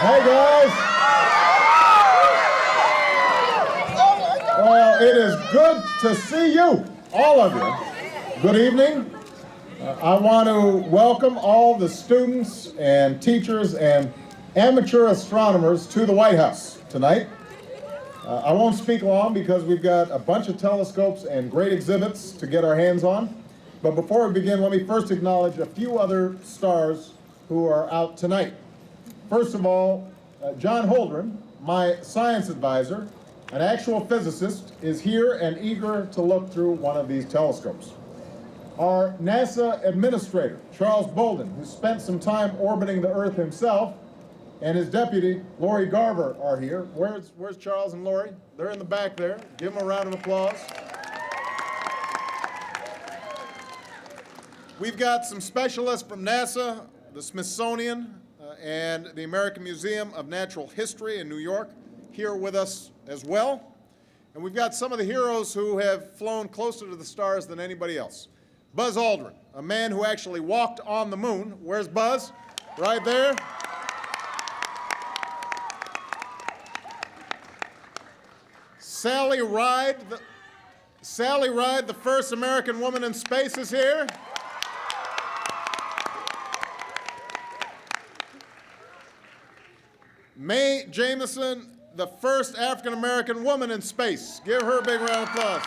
Hey guys. Well, it is good to see you, all of you. Good evening. I want to welcome all the students and teachers and amateur astronomers to the White House tonight. I won't speak long because we've got a bunch of telescopes and great exhibits to get our hands on. But before we begin, let me first acknowledge a few other stars who are out tonight. First of all, John Holdren, my science advisor, an actual physicist, is here and eager to look through one of these telescopes. Our NASA administrator, Charles Bolden, who spent some time orbiting the Earth himself, and his deputy, Lori Garver, are here. Where's Charles and Lori? They're in the back there. Give them a round of applause. We've got some specialists from NASA, the Smithsonian, and the American Museum of Natural History in New York here with us as well. And we've got some of the heroes who have flown closer to the stars than anybody else. Buzz Aldrin, a man who actually walked on the moon. Where's Buzz? Right there. Sally Ride, the first American woman in space, is here. Mae Jemison, the first African-American woman in space. Give her a big round of applause.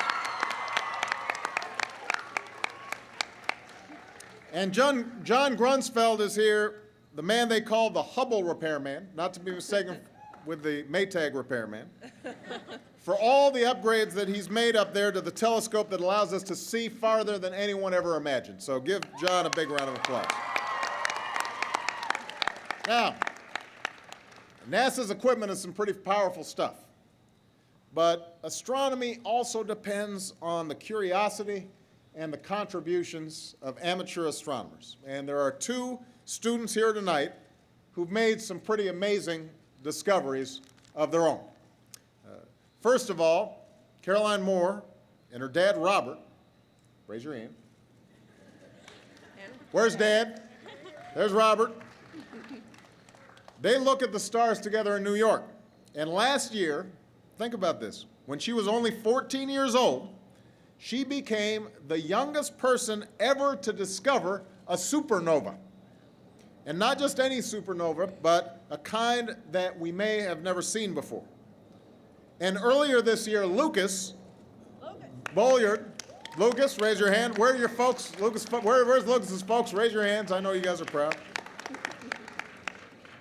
And John Grunsfeld is here, the man they call the Hubble repairman, not to be mistaken with the Maytag repairman, for all the upgrades that he's made up there to the telescope that allows us to see farther than anyone ever imagined. So give John a big round of applause. Now, NASA's equipment is some pretty powerful stuff, but astronomy also depends on the curiosity and the contributions of amateur astronomers. And there are two students here tonight who've made some pretty amazing discoveries of their own. First of all, Caroline Moore and her dad, Robert. Raise your hand. Where's Dad? There's Robert. They look at the stars together in New York. And last year, think about this, when she was only 14 years old, she became the youngest person ever to discover a supernova. And not just any supernova, but a kind that we may have never seen before. And earlier this year, Lucas Bolliard, Lucas, raise your hand. Where are your folks? Where's Lucas's folks? Raise your hands. I know you guys are proud.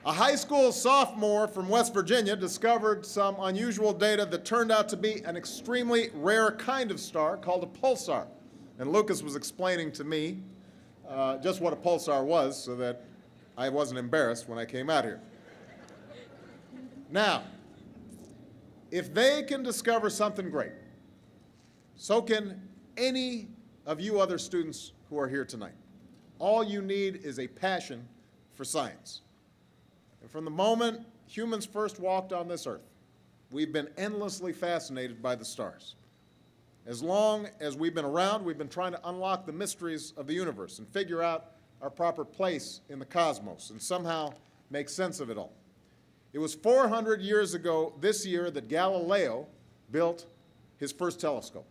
A high school sophomore from West Virginia discovered some unusual data that turned out to be an extremely rare kind of star called a pulsar. And Lucas was explaining to me just what a pulsar was so that I wasn't embarrassed when I came out here. Now, if they can discover something great, so can any of you other students who are here tonight. All you need is a passion for science. And from the moment humans first walked on this earth, we've been endlessly fascinated by the stars. As long as we've been around, we've been trying to unlock the mysteries of the universe and figure out our proper place in the cosmos and somehow make sense of it all. It was 400 years ago this year that Galileo built his first telescope.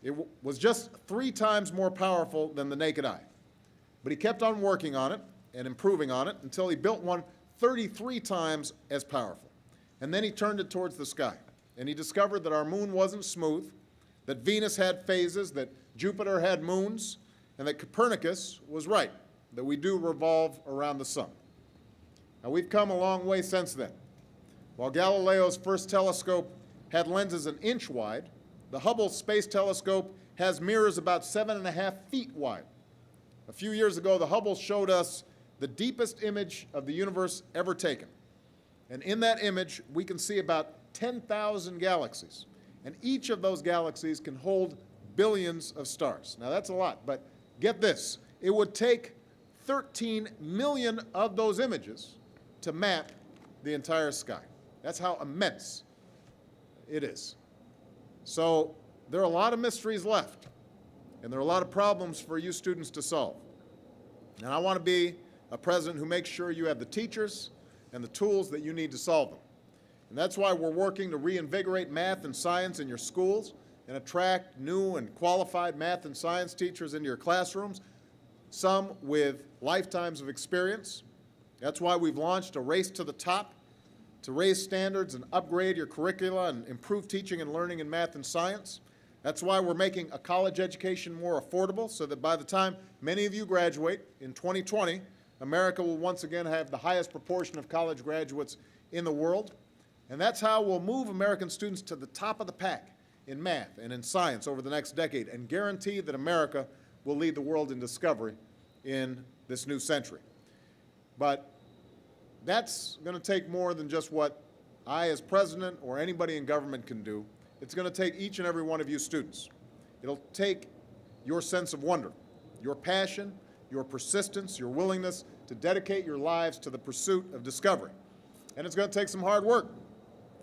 It was just 3 times more powerful than the naked eye. But he kept on working on it and improving on it until he built one 33 times as powerful. And then he turned it towards the sky. And he discovered that our moon wasn't smooth, that Venus had phases, that Jupiter had moons, and that Copernicus was right, that we do revolve around the sun. Now, we've come a long way since then. While Galileo's first telescope had lenses an inch wide, the Hubble Space Telescope has mirrors about 7.5 feet wide. A few years ago, the Hubble showed us the deepest image of the universe ever taken. And in that image, we can see about 10,000 galaxies. And each of those galaxies can hold billions of stars. Now, that's a lot, but get this. It would take 13 million of those images to map the entire sky. That's how immense it is. So there are a lot of mysteries left, and there are a lot of problems for you students to solve. And I want to be a president who makes sure you have the teachers and the tools that you need to solve them. And that's why we're working to reinvigorate math and science in your schools and attract new and qualified math and science teachers into your classrooms, some with lifetimes of experience. That's why we've launched a Race to the Top to raise standards and upgrade your curricula and improve teaching and learning in math and science. That's why we're making a college education more affordable, so that by the time many of you graduate in 2020, America will once again have the highest proportion of college graduates in the world. And that's how we'll move American students to the top of the pack in math and in science over the next decade and guarantee that America will lead the world in discovery in this new century. But that's going to take more than just what I as president or anybody in government can do. It's going to take each and every one of you students. It'll take your sense of wonder, your passion, your persistence, your willingness to dedicate your lives to the pursuit of discovery. And it's going to take some hard work.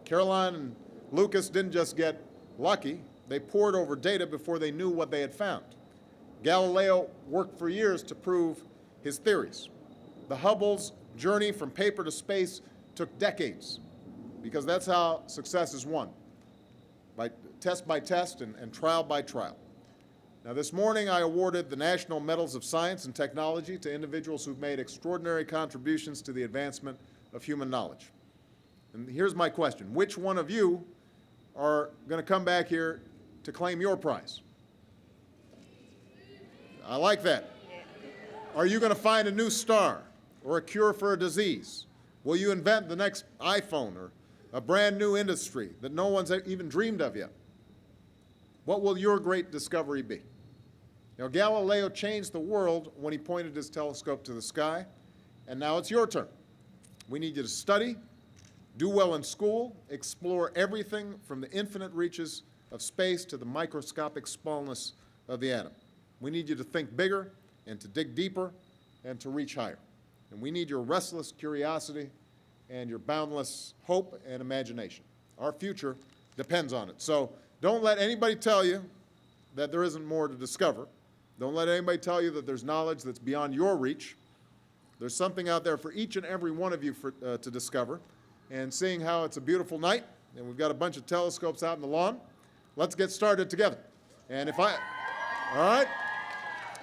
Caroline and Lucas didn't just get lucky. They pored over data before they knew what they had found. Galileo worked for years to prove his theories. The Hubble's journey from paper to space took decades, because that's how success is won, by test and trial by trial. Now, this morning I awarded the National Medals of Science and Technology to individuals who've made extraordinary contributions to the advancement of human knowledge. And here's my question. Which one of you are going to come back here to claim your prize? I like that. Are you going to find a new star or a cure for a disease? Will you invent the next iPhone or a brand new industry that no one's even dreamed of yet? What will your great discovery be? Now, Galileo changed the world when he pointed his telescope to the sky, and now it's your turn. We need you to study, do well in school, explore everything from the infinite reaches of space to the microscopic smallness of the atom. We need you to think bigger and to dig deeper and to reach higher. And we need your restless curiosity and your boundless hope and imagination. Our future depends on it. So don't let anybody tell you that there isn't more to discover. Don't let anybody tell you that there's knowledge that's beyond your reach. There's something out there for each and every one of you to discover. And seeing how it's a beautiful night, and we've got a bunch of telescopes out in the lawn, let's get started together. And all right?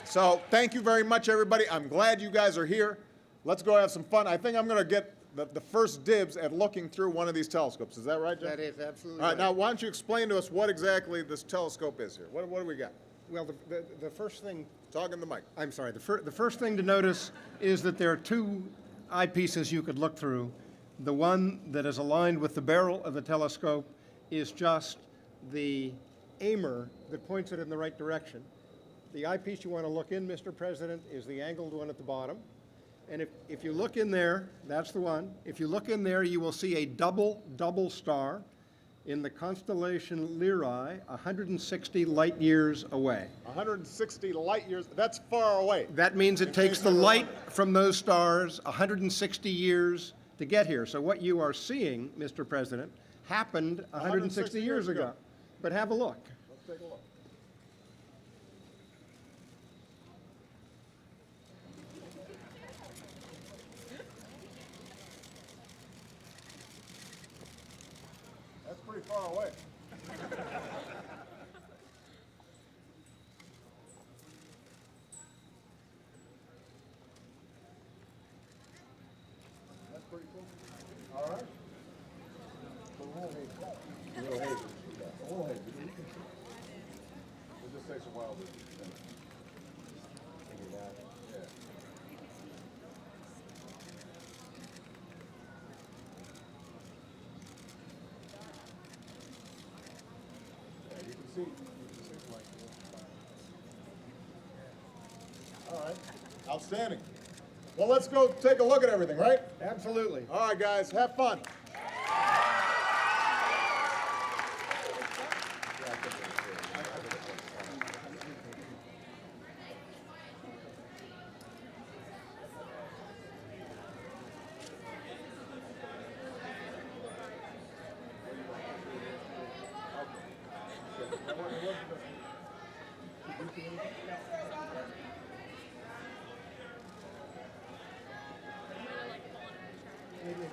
So thank you very much, everybody. I'm glad you guys are here. Let's go have some fun. I think I'm going to get the first dibs at looking through one of these telescopes. Is that right, Jim? That is absolutely right. right. Now, why don't you explain to us what exactly this telescope is here? What do we got? Well, the first thing... Talk in the mic. I'm sorry. The first thing to notice is that there are two eyepieces you could look through. The one that is aligned with the barrel of the telescope is just the aimer that points it in the right direction. The eyepiece you want to look in, Mr. President, is the angled one at the bottom. And if you look in there, that's the one. If you look in there, you will see a double star in the constellation Lyrae, 160 light years away. 160 light years, that's far away. That means it takes the light from those stars 160 years to get here. So what you are seeing, Mr. President, happened 160 years ago. But have a look. Let's take a look. That's pretty far away. That's pretty cool. All right. We'll just takes a while to finish. Yeah. You can see like all right. Outstanding. Well, let's go take a look at everything, right? Absolutely. All right, guys, have fun.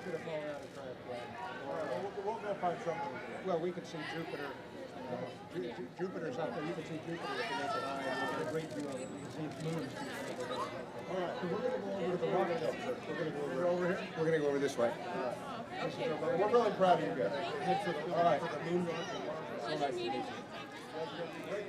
gonna fall out and try to fly. We'll go find something. Well, we can see Jupiter. Jupiter's up there. You can see Jupiter with the naked eye. And we'll get a great view of it. You can see its moons. All right, so we're going to go over to the rocket shelter. We're going to go over here. We're going to go over this way. We're really proud of you guys. All right. Pleasure meeting you. Great.